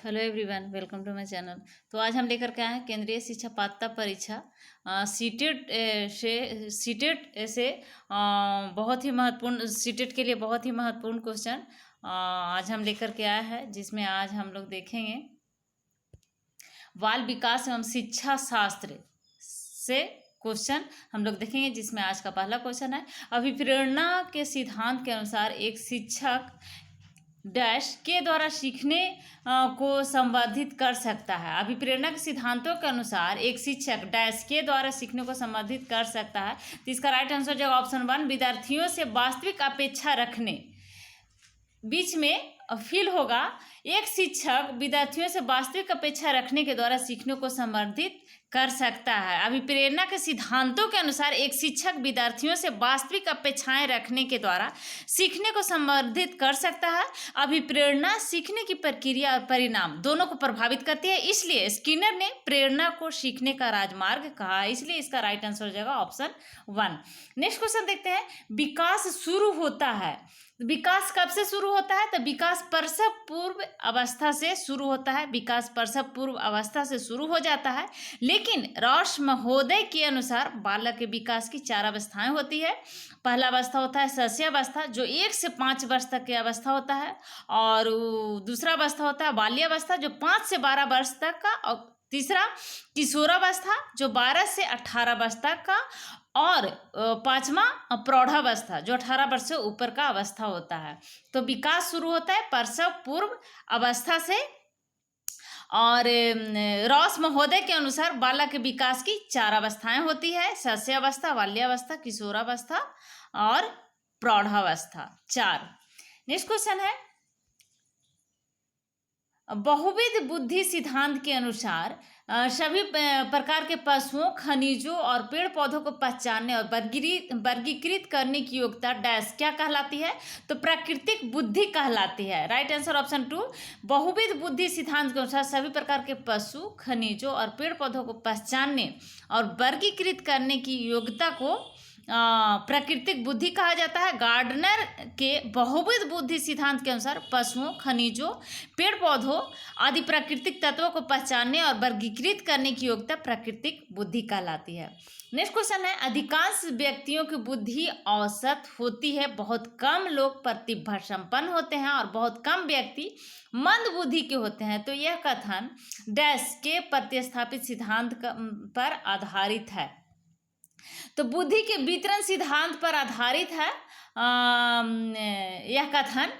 Hello everyone, welcome to my channel. तो आज हम लेकर के आए हैं केंद्रीय शिक्षा पात्रता परीक्षा सीटेट से बहुत ही महत्वपूर्ण सीटेट के लिए बहुत ही महत्वपूर्ण क्वेश्चन आज हम लेकर के आए हैं, जिसमें आज हम लोग देखेंगे बाल विकास एवं शिक्षा शास्त्र से क्वेश्चन हम लोग देखेंगे, जिसमें आज का पहला क्वेश्चन है। अभिप्रेरणा के सिद्धांत के अनुसार एक शिक्षक डैश के द्वारा सीखने को संवर्धित कर सकता है। अभिप्रेरणा के सिद्धांतों के अनुसार एक शिक्षक डैश के द्वारा सीखने को संवर्धित कर सकता है। तो इसका राइट आंसर जो ऑप्शन 1 विद्यार्थियों से वास्तविक अपेक्षा रखने, बीच में फील होगा। एक शिक्षक विद्यार्थियों से वास्तविक अपेक्षा रखने के द्वारा सीखने को संवर्धित कर सकता है। अभिप्रेरणा के सिद्धांतों के अनुसार एक शिक्षक विद्यार्थियों से वास्तविक अपेक्षाएं रखने के द्वारा सीखने को संवर्धित कर सकता है। अभिप्रेरणा सीखने की प्रक्रिया और परिणाम दोनों को प्रभावित करती है, इसलिए स्किनर ने प्रेरणा को सीखने का राजमार्ग कहा है। इसलिए इसका राइट आंसर हो जाएगा ऑप्शन 1। नेक्स्ट क्वेश्चन देखते हैं। विकास शुरू होता है, विकास कब से शुरू होता है? तो विकास प्रसव पूर्व अवस्था से शुरू होता है। विकास प्रसव पूर्व अवस्था से शुरू हो जाता है, लेकिन रॉस महोदय के अनुसार बालक के विकास की 4 अवस्थाएं होती है। पहला अवस्था होता है शैशवावस्था, जो 1 से 5 वर्ष तक की अवस्था होता है, और दूसरा अवस्था होता है बाल्यावस्था, जो 5 से 12 वर्ष तक का, और तीसरा किशोरावस्था, जो 12 से 18 वर्ष तक का, और 5वां प्रौढ़ावस्था, जो 18 वर्ष से ऊपर का अवस्था होता है। तो विकास शुरू होता है प्रसव पूर्व अवस्था से, और रॉस महोदय के अनुसार बालक के विकास की 4 अवस्थाएं होती है: शैशवावस्था, बाल्यावस्था, किशोरावस्था और प्रौढ़ावस्था। 4। नेक्स्ट क्वेश्चन है। बहुविध बुद्धि सिद्धांत के अनुसार सभी प्रकार के पशुओं, खनिजों और पेड़ पौधों को पहचानने और वर्गीकृत करने की योग्यता डैश क्या कहलाती है? तो प्राकृतिक बुद्धि कहलाती है। Right answer option 2। बहुविध बुद्धि सिद्धांत के अनुसार सभी प्रकार के पशु, खनिजों और पेड़ पौधों को पहचानने और वर्गीकृत करने की योग्यता को प्राकृतिक बुद्धि कहा जाता है। गार्डनर के बहुविध बुद्धि सिद्धांत के अनुसार पशुओं, खनिजों, पेड़ पौधों आदि प्राकृतिक तत्वों को पहचानने और वर्गीकृत करने की योग्यता प्राकृतिक बुद्धि कहलाती है। नेक्स्ट क्वेश्चन है। अधिकांश व्यक्तियों की बुद्धि औसत होती है, बहुत कम लोग प्रतिभा संपन्न होते हैं और बहुत कम व्यक्ति मंद बुद्धि के होते हैं। तो यह कथन डैश के प्रतिस्थापित सिद्धांत पर आधारित है। तो बुद्धि के वितरण सिद्धांत पर आधारित है यह कथन।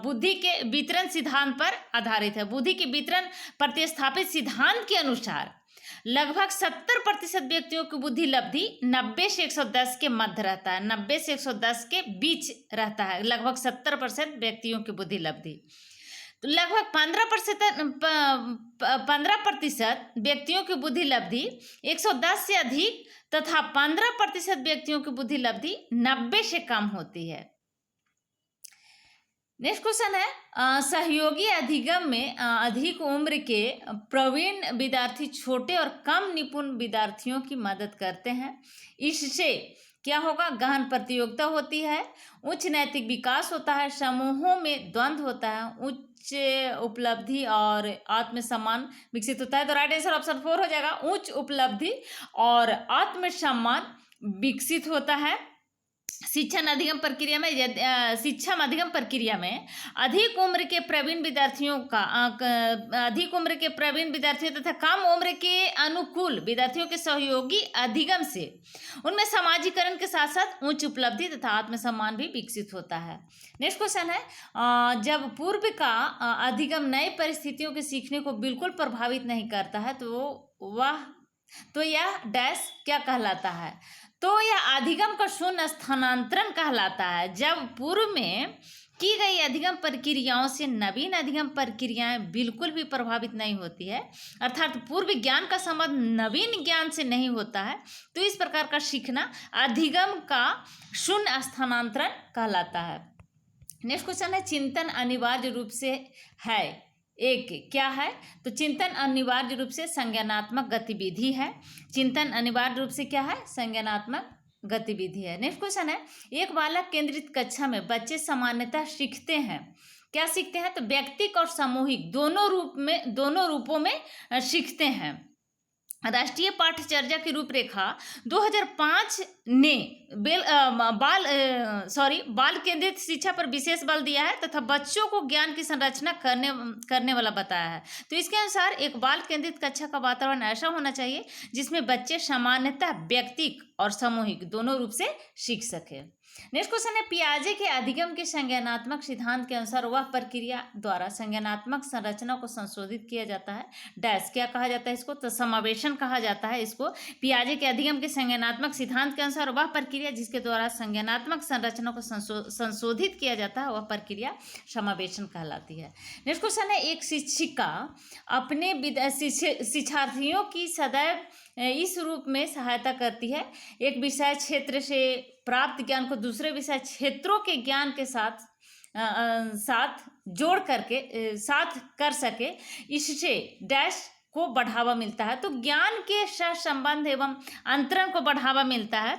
बुद्धि के वितरण सिद्धांत पर आधारित है। बुद्धि के वितरण प्रतिस्थापित सिद्धांत के अनुसार लगभग 70% व्यक्तियों की बुद्धि लब्धि 90 से 110 के मध्य रहता है। 90 से 110 के बीच रहता है लगभग 70% व्यक्तियों की बुद्धि लब्धि। तो लगभग 15% व्यक्तियों की बुद्धि लब्धि 110 से अधिक तथा 15% व्यक्तियों की बुद्धि लब्धि 90 से कम होती है। नेक्स्ट क्वेश्चन है। सहयोगी अधिगम में अधिक उम्र के प्रवीण विद्यार्थी छोटे और कम निपुण विद्यार्थियों की मदद करते हैं। इससे क्या होगा? गहन प्रतियोगिता होती है, उच्च नैतिक विकास होता है, समूहों में द्वंद्व होता है, उच्च उपलब्धि और आत्मसम्मान विकसित होता है। तो राइट आंसर ऑप्शन 4 हो जाएगा। उच्च उपलब्धि और आत्मसम्मान विकसित होता है। शिक्षण अधिगम प्रक्रिया में अधिक उम्र के प्रवीण विद्यार्थियों तथा कम उम्र के अनुकूल विद्यार्थियों के सहयोगी अधिगम से उनमें समाजीकरण के साथ साथ उच्च उपलब्धि तथा आत्मसम्मान भी विकसित होता है। नेक्स्ट क्वेश्चन है। जब पूर्व का अधिगम नई परिस्थितियों के सीखने को बिल्कुल प्रभावित नहीं करता है, तो यह डैश क्या कहलाता है? तो यह अधिगम का शून्य स्थानांतरण कहलाता है। जब पूर्व में की गई अधिगम प्रक्रियाओं से नवीन अधिगम प्रक्रियाएं बिल्कुल भी प्रभावित नहीं होती है, अर्थात पूर्व ज्ञान का संबंध नवीन ज्ञान से नहीं होता है, तो इस प्रकार का सीखना अधिगम का शून्य स्थानांतरण कहलाता है। नेक्स्ट क्वेश्चन है। चिंतन अनिवार्य रूप से है एक क्या है? तो चिंतन अनिवार्य रूप से संज्ञानात्मक गतिविधि है। चिंतन अनिवार्य रूप से क्या है? संज्ञानात्मक गतिविधि है। नेक्स्ट क्वेश्चन है। एक बालक केंद्रित कक्षा में बच्चे सामान्यतः सीखते हैं क्या सीखते हैं? तो व्यक्तिक और सामूहिक दोनों रूपों में सीखते हैं। राष्ट्रीय पाठ्यचर्या की रूपरेखा 2005 ने बाल केंद्रित शिक्षा पर विशेष बल दिया है तथा बच्चों को ज्ञान की संरचना करने वाला बताया है। तो इसके अनुसार एक बाल केंद्रित कक्षा का वातावरण ऐसा होना चाहिए जिसमें बच्चे सामान्यतः व्यक्तिक और सामूहिक दोनों रूप से सीख सके। नेक्स्ट क्वेश्चन है, पियाजे के अधिगम के संज्ञानात्मक सिद्धांत के अनुसार वह प्रक्रिया द्वारा संज्ञानात्मक संरचना को संशोधित किया जाता है। डैश क्या कहा जाता है इसको? तो समावेशन कहा जाता है इसको। पियाजे के अधिगम के संज्ञानात्मक सिद्धांत के अनुसार वह प्रक्रिया जिसके द्वारा संज्ञानात्मक संरचना को संशोधित किया जाता है वह प्रक्रिया समावेशन कहलाती है। नेक्स्ट क्वेश्चन है, एक शिक्षिका अपने शिक्षार्थियों की सदैव इस रूप में सहायता करती है, एक विषय क्षेत्र से प्राप्त ज्ञान को दूसरे विषय क्षेत्रों के ज्ञान के साथ जोड़ करके साथ कर सके, इससे डैश को बढ़ावा मिलता है। तो ज्ञान के सहसंबंध एवं अंतरण को बढ़ावा मिलता है।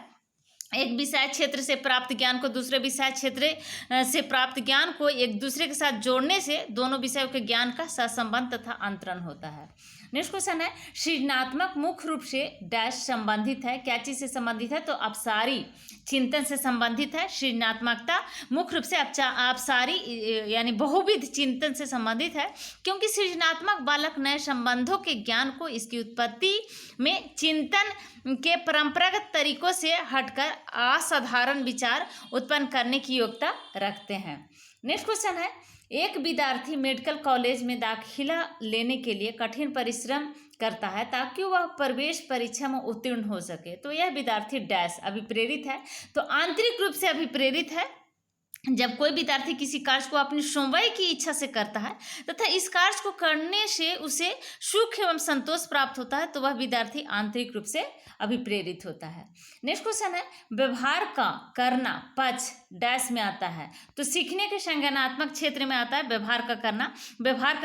एक विषय क्षेत्र से प्राप्त ज्ञान को दूसरे विषय क्षेत्र से प्राप्त ज्ञान को एक दूसरे के साथ जोड़ने से दोनों विषयों के ज्ञान का सहसंबंध तथा अंतरण होता है। नेक्स्ट क्वेश्चन है, सृजनात्मक मुख्य रूप से डैश संबंधित है, क्या चीज से संबंधित है? तो अपसारी चिंतन से संबंधित है। सृजनात्मकता मुख्य रूप से अपसारी यानी बहुविध चिंतन से संबंधित है, क्योंकि सृजनात्मक बालक नए संबंधों के ज्ञान को इसकी उत्पत्ति में चिंतन के परंपरागत तरीकों से हटकर असाधारण विचार उत्पन्न करने की योग्यता रखते हैं। नेक्स्ट क्वेश्चन है, एक विद्यार्थी मेडिकल कॉलेज में दाखिला लेने के लिए कठिन परिश्रम करता है ताकि वह प्रवेश परीक्षा में उत्तीर्ण हो सके। तो यह विद्यार्थी डैश अभिप्रेरित है। तो आंतरिक रूप से अभिप्रेरित है। जब कोई विद्यार्थी किसी कार्य को अपनी स्वयं की इच्छा से करता है तथा इस कार्य को करने से उसे सुख एवं संतोष प्राप्त होता है तो वह विद्यार्थी आंतरिक रूप से अभिप्रेरित होता है। नेक्स्ट क्वेश्चन है, व्यवहार का करना पक्ष डैश में आता है। तो सीखने के संज्ञानात्मक क्षेत्र में आता है व्यवहार का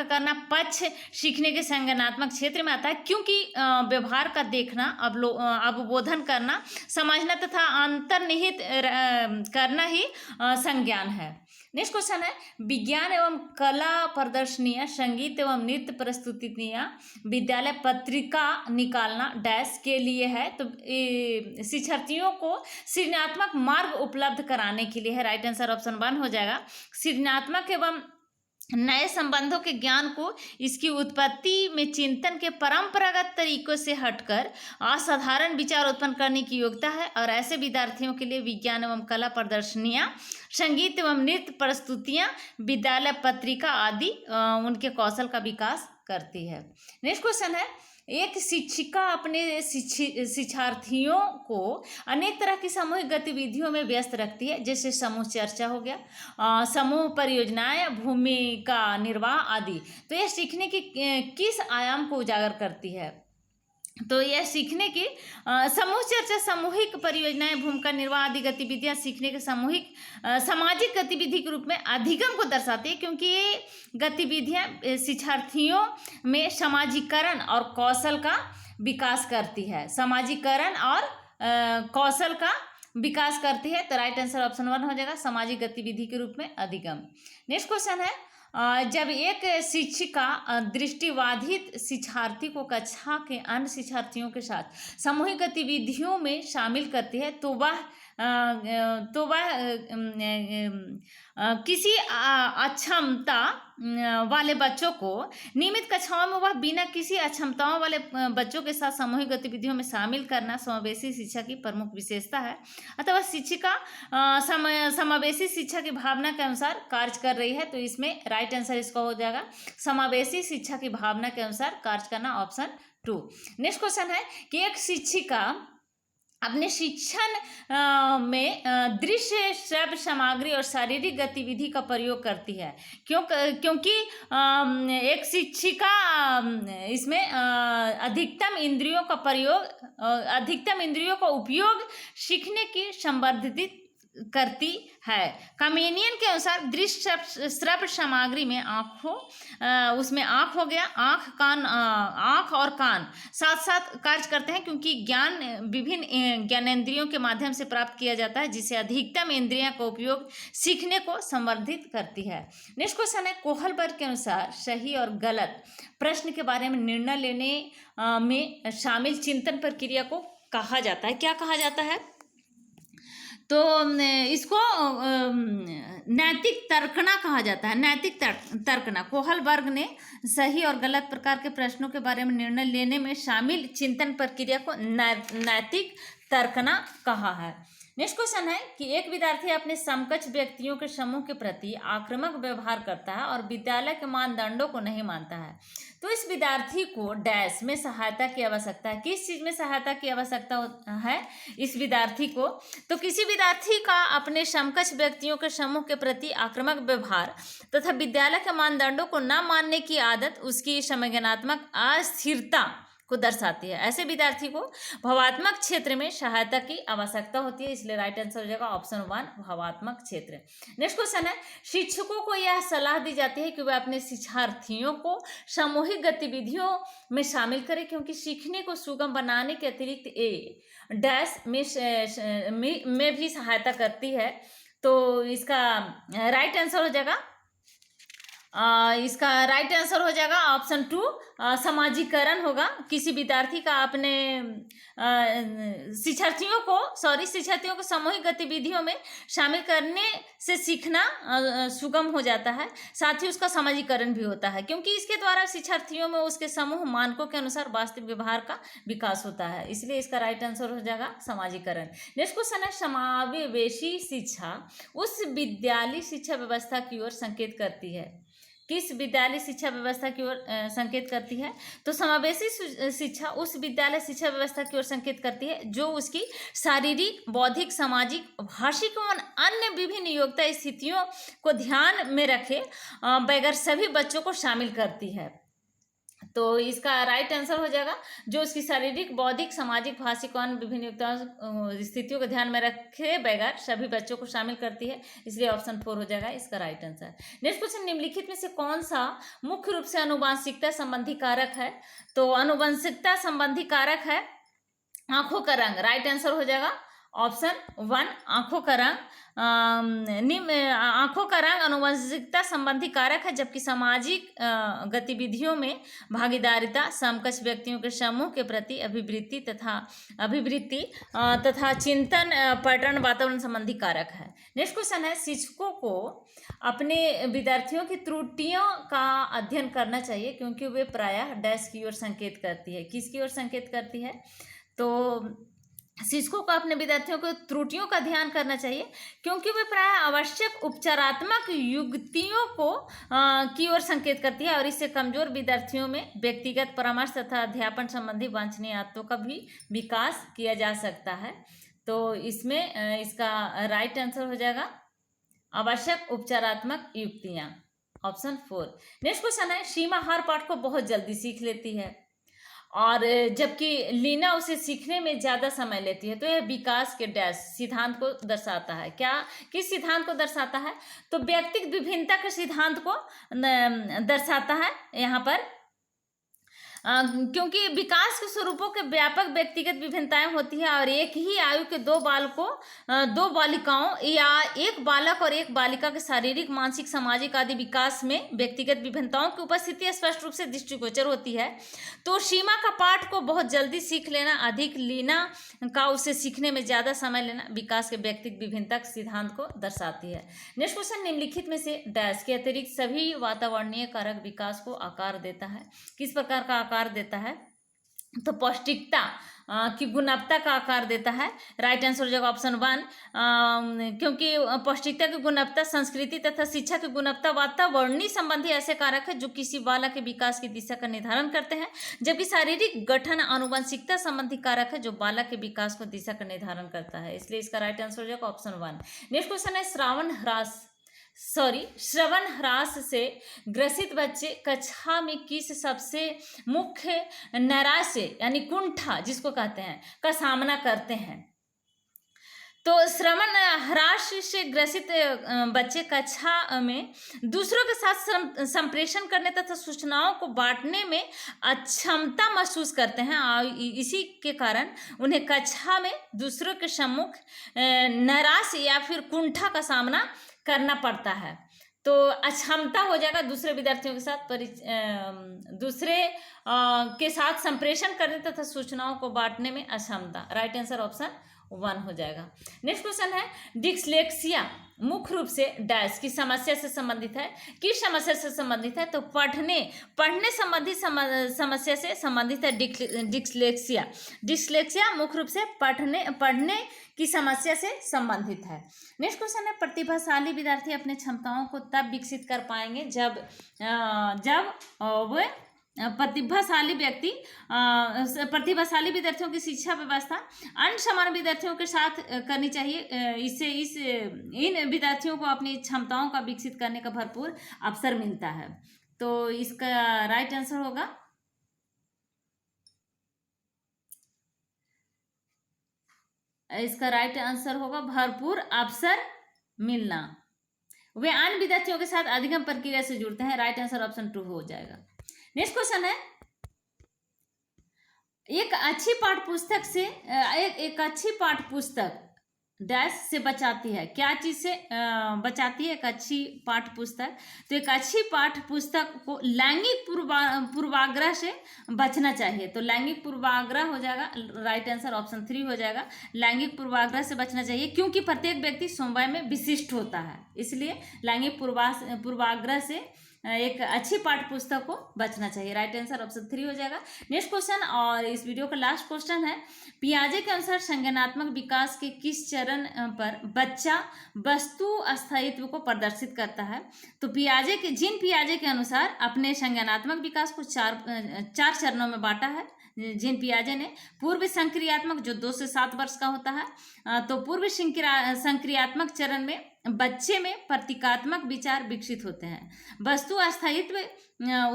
करना पक्ष सीखने के संज्ञानात्मक क्षेत्र में आता है, क्योंकि व्यवहार का देखना, अवबोधन करना, समझना तथा अंतर्निहित करना ही संज्ञान है। नेक्स्ट क्वेश्चन है, विज्ञान एवं कला प्रदर्शनियां, संगीत एवं नृत्य प्रस्तुतियां, विद्यालय पत्रिका निकालना डैश के लिए है। तो शिक्षार्थियों को सृजनात्मक मार्ग उपलब्ध कराने के लिए है। राइट आंसर ऑप्शन 1 हो जाएगा। सृजनात्मक एवं नए संबंधों के ज्ञान को इसकी उत्पत्ति में चिंतन के परंपरागत तरीकों से हटकर असाधारण विचार उत्पन्न करने की योग्यता है, और ऐसे विद्यार्थियों के लिए विज्ञान एवं कला प्रदर्शनियां, संगीत एवं नृत्य प्रस्तुतियां, विद्यालय पत्रिका आदि उनके कौशल का विकास करती है। नेक्स्ट क्वेश्चन है, एक शिक्षिका अपने शिक्षार्थियों को अनेक तरह की सामूहिक गतिविधियों में व्यस्त रखती है, जैसे समूह चर्चा हो गया, समूह परियोजनाएं, भूमिका निर्वाह आदि। तो यह सीखने की किस आयाम को उजागर करती है? तो यह सीखने की समूह चर्चा, सामूहिक परियोजनाएं, भूमिका निर्वाह आदि गतिविधियां सीखने के सामूहिक सामाजिक गतिविधि के रूप में अधिगम को दर्शाती है, क्योंकि ये गतिविधियां शिक्षार्थियों में सामाजिकरण और कौशल का विकास करती है। सामाजिकरण और कौशल का विकास करती है। तो राइट आंसर ऑप्शन 1 हो जाएगा, सामाजिक गतिविधि के रूप में अधिगम। नेक्स्ट क्वेश्चन है, जब एक शिक्षिका दृष्टिबाधित शिक्षार्थी को कक्षा के अन्य शिक्षार्थियों के साथ सामूहिक गतिविधियों में शामिल करती है तो वह किसी अक्षमता वाले बच्चों को नियमित कक्षाओं में वह बिना किसी अक्षमताओं वाले बच्चों के साथ सामूहिक गतिविधियों में शामिल करना समावेशी शिक्षा की प्रमुख विशेषता है। अथवा शिक्षिका समावेशी शिक्षा की भावना के अनुसार कार्य कर रही है। तो इसमें राइट आंसर इसका हो जाएगा समावेशी शिक्षा की भावना के अनुसार कार्य करना, ऑप्शन 2। नेक्स्ट क्वेश्चन है कि एक शिक्षिका अपने शिक्षण में दृश्य, श्रव्य सामग्री और शारीरिक गतिविधि का प्रयोग करती है, क्योंकि एक शिक्षिका इसमें अधिकतम इंद्रियों का उपयोग सीखने की संवर्धित करती है। कमेनियन के अनुसार दृश्य श्रव्य सामग्री में उसमें आँख हो गया, आँख और कान साथ साथ कार्य करते हैं, क्योंकि ज्ञान विभिन्न ज्ञानेंद्रियों के माध्यम से प्राप्त किया जाता है, जिसे अधिकतम इंद्रियों का उपयोग सीखने को संवर्धित करती है। नेक्स्ट क्वेश्चन है, कोहलबर्ग के अनुसार सही और गलत प्रश्न के बारे में निर्णय लेने में शामिल चिंतन प्रक्रिया को कहा जाता है, क्या कहा जाता है? तो इसको नैतिक तर्कना कहा जाता है, नैतिक तर्कना। कोहलबर्ग ने सही और गलत प्रकार के प्रश्नों के बारे में निर्णय लेने में शामिल चिंतन प्रक्रिया को नैतिक तर्कना कहा है। नेक्स्ट क्वेश्चन है कि एक विद्यार्थी अपने समकक्ष व्यक्तियों के समूह के प्रति आक्रामक व्यवहार करता है और विद्यालय के मानदंडों को नहीं मानता है, तो इस विद्यार्थी को डैश में सहायता की आवश्यकता है। किस चीज़ में सहायता की आवश्यकता है इस विद्यार्थी को? तो किसी विद्यार्थी का अपने समकक्ष व्यक्तियों के समूह के प्रति आक्रामक व्यवहार तथा विद्यालय के मानदंडों को न मानने की आदत उसकी संज्ञानात्मक अस्थिरता को दर्शाती है। ऐसे विद्यार्थी को भावात्मक क्षेत्र में सहायता की आवश्यकता होती है, इसलिए राइट आंसर हो जाएगा ऑप्शन 1 भावात्मक क्षेत्र। नेक्स्ट क्वेश्चन है, शिक्षकों को यह सलाह दी जाती है कि वे अपने शिक्षार्थियों को सामूहिक गतिविधियों में शामिल करें, क्योंकि सीखने को सुगम बनाने के अतिरिक्त ए डैश में भी सहायता करती है। तो इसका राइट आंसर हो जाएगा ऑप्शन 2 समाजीकरण होगा। किसी विद्यार्थी का अपने शिक्षार्थियों को सामूहिक गतिविधियों में शामिल करने से सीखना सुगम हो जाता है, साथ ही उसका समाजीकरण भी होता है, क्योंकि इसके द्वारा शिक्षार्थियों में उसके समूह मानकों के अनुसार वास्तविक व्यवहार का विकास होता है, इसलिए इसका राइट आंसर हो जाएगा समाजीकरण। नेक्स्ट क्वेश्चन है, समावेशी शिक्षा उस विद्यालय शिक्षा व्यवस्था की ओर संकेत करती है। किस विद्यालय शिक्षा व्यवस्था की ओर संकेत करती है? तो समावेशी शिक्षा उस विद्यालय शिक्षा व्यवस्था की ओर संकेत करती है जो उसकी शारीरिक, बौद्धिक, सामाजिक, भाषिक और अन्य विभिन्न योग्यता स्थितियों को ध्यान में रखे बगैर सभी बच्चों को शामिल करती है। तो इसका राइट आंसर हो जाएगा जो उसकी शारीरिक, बौद्धिक, सामाजिक, भाषिक और विभिन्न स्थितियों को ध्यान में रखे बगैर सभी बच्चों को शामिल करती है, इसलिए ऑप्शन 4 हो जाएगा इसका राइट आंसर। नेक्स्ट क्वेश्चन, निम्नलिखित में से कौन सा मुख्य रूप से आनुवंशिकता संबंधी कारक है? तो आनुवंशिकता संबंधी कारक है आंखों का रंग, राइट आंसर हो जाएगा ऑप्शन 1 आंखों का रंग। आंखों का रंग आनुवंशिकता संबंधी कारक है, जबकि सामाजिक गतिविधियों में भागीदारिता, समकक्ष व्यक्तियों के समूह के प्रति अभिवृत्ति तथा चिंतन पैटर्न वातावरण संबंधी कारक है। नेक्स्ट क्वेश्चन है, शिक्षकों को अपने विद्यार्थियों की त्रुटियों का अध्ययन करना चाहिए, क्योंकि वे प्रायः डैश की ओर संकेत करती है। किसकी ओर संकेत करती है? तो शिक्षकों को अपने विद्यार्थियों को त्रुटियों का ध्यान करना चाहिए, क्योंकि वे प्रायः आवश्यक उपचारात्मक युक्तियों को की ओर संकेत करती है, और इससे कमजोर विद्यार्थियों में व्यक्तिगत परामर्श तथा अध्यापन संबंधी वांछनीय आदतों का भी विकास किया जा सकता है। तो इसमें इसका राइट आंसर हो जाएगा आवश्यक उपचारात्मक युक्तियाँ, ऑप्शन 4। नेक्स्ट क्वेश्चन है, सीमा हर पाठ को बहुत जल्दी सीख लेती है और जबकि लीना उसे सीखने में ज़्यादा समय लेती है, तो यह विकास के डैश सिद्धांत को दर्शाता है। क्या, किस सिद्धांत को दर्शाता है? तो व्यक्तिगत विभिन्नता के सिद्धांत को दर्शाता है यहाँ पर, क्योंकि विकास के स्वरूपों के व्यापक व्यक्तिगत विभिन्नताएं होती है और एक ही आयु के दो बालिकाओं या एक बालक और एक बालिका के शारीरिक, मानसिक, सामाजिक आदि विकास में व्यक्तिगत विभिन्नताओं की उपस्थिति स्पष्ट रूप से दृष्टिगोचर होती है। तो सीमा का पाठ को बहुत जल्दी सीख लेना, अधिक लीना का उसे सीखने में ज़्यादा समय लेना विकास के व्यक्तिगत विभिन्नता के सिद्धांत को दर्शाती है। नेक्स्ट क्वेश्चन, निम्नलिखित में से डैश के अतिरिक्त सभी वातावरणीय कारक विकास को आकार देता है। किस प्रकार का आकार देता है? तो पौष्टिकता की गुणवत्ता का आकार देता है, राइट आंसर हो जाएगा ऑप्शन 1, क्योंकि पौष्टिकता की गुणवत्ता, संस्कृति तथा शिक्षा की गुणवत्ता वातावरणीय संबंधी ऐसे कारक है जो किसी बालक के विकास की दिशा का निर्धारण करते हैं, जबकि शारीरिक गठन आनुवंशिकता संबंधी कारक है जो बालक के विकास को दिशा का निर्धारण करता है, इसलिए इसका राइट आंसर हो जाएगा ऑप्शन 1। नेक्स्ट क्वेश्चन है, श्रवण ह्रास से ग्रसित बच्चे कक्षा में किस सबसे मुख्य नैराश्य यानी कुंठा जिसको कहते हैं का सामना करते हैं? तो श्रवण ह्रास से ग्रसित बच्चे कक्षा में दूसरों के साथ संप्रेषण करने तथा सूचनाओं को बांटने में अक्षमता महसूस करते हैं और इसी के कारण उन्हें कक्षा में दूसरों के सम्मुख निराश या फिर कुंठा का सामना करना पड़ता है। तो अक्षमता हो जाएगा दूसरे विद्यार्थियों के साथ दूसरे के साथ संप्रेषण करने तथा सूचनाओं को बांटने में अक्षमता। राइट आंसर ऑप्शन 1 हो जाएगा। नेक्स्ट क्वेश्चन है, डिस्लेक्सिया मुख्य रूप से डैश की समस्या से संबंधित है। किस समस्या से संबंधित है? तो पढ़ने संबंधी समस्या से संबंधित है डिस्लेक्सिया। डिस्लेक्सिया मुख्य रूप से पढ़ने की समस्या से संबंधित है। नेक्स्ट क्वेश्चन है, प्रतिभाशाली विद्यार्थी अपने क्षमताओं को तब विकसित कर पाएंगे जब वह प्रतिभाशाली विद्यार्थियों की शिक्षा व्यवस्था अन्य समान विद्यार्थियों के साथ करनी चाहिए। इससे इन विद्यार्थियों को अपनी क्षमताओं का विकसित करने का भरपूर अवसर मिलता है। तो इसका राइट आंसर होगा भरपूर अवसर मिलना। वे अन्य विद्यार्थियों के साथ अधिगम प्रक्रिया से जुड़ते हैं। राइट आंसर ऑप्शन 2 हो जाएगा। नेक्स्ट क्वेश्चन है, एक अच्छी पाठ पुस्तक डैश से बचाती है। क्या चीज से बचाती है एक अच्छी पाठ पुस्तक? तो एक अच्छी पाठ पुस्तक को लैंगिक पूर्वाग्रह से बचना चाहिए। तो लैंगिक पूर्वाग्रह हो जाएगा। राइट आंसर ऑप्शन 3 हो जाएगा। लैंगिक पूर्वाग्रह से बचना चाहिए क्योंकि प्रत्येक व्यक्ति समवाय में विशिष्ट होता है, इसलिए लैंगिक पूर्वाग्रह से एक अच्छी पाठ पुस्तक को बचना चाहिए। राइट आंसर ऑप्शन 3 हो जाएगा। नेक्स्ट क्वेश्चन और इस वीडियो का लास्ट क्वेश्चन है, पियाजे के अनुसार संज्ञानात्मक विकास के किस चरण पर बच्चा वस्तु स्थायित्व को प्रदर्शित करता है? तो पियाजे के अनुसार अपने संज्ञानात्मक विकास को चार चरणों में बांटा है जीन पियाजे ने। पूर्व संक्रियात्मक जो 2 से 7 वर्ष का होता है, तो पूर्व संक्रियात्मक चरण में बच्चे में प्रतीकात्मक विचार विकसित होते हैं, वस्तु अस्थायित्व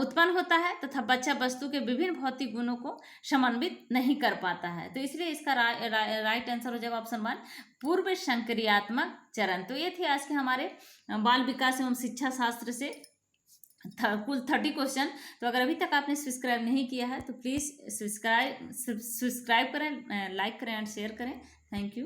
उत्पन्न होता है तथा बच्चा वस्तु के विभिन्न भौतिक गुणों को समन्वित नहीं कर पाता है। तो इसलिए इसका राइट आंसर हो जाएगा ऑप्शन 1 पूर्व संक्रियात्मक चरण। तो ये थे आज के हमारे बाल विकास एवं शिक्षा शास्त्र से कुल 30 क्वेश्चन। तो अगर अभी तक आपने सब्सक्राइब नहीं किया है तो प्लीज़ सब्सक्राइब करें, लाइक करें एंड शेयर करें। Thank you.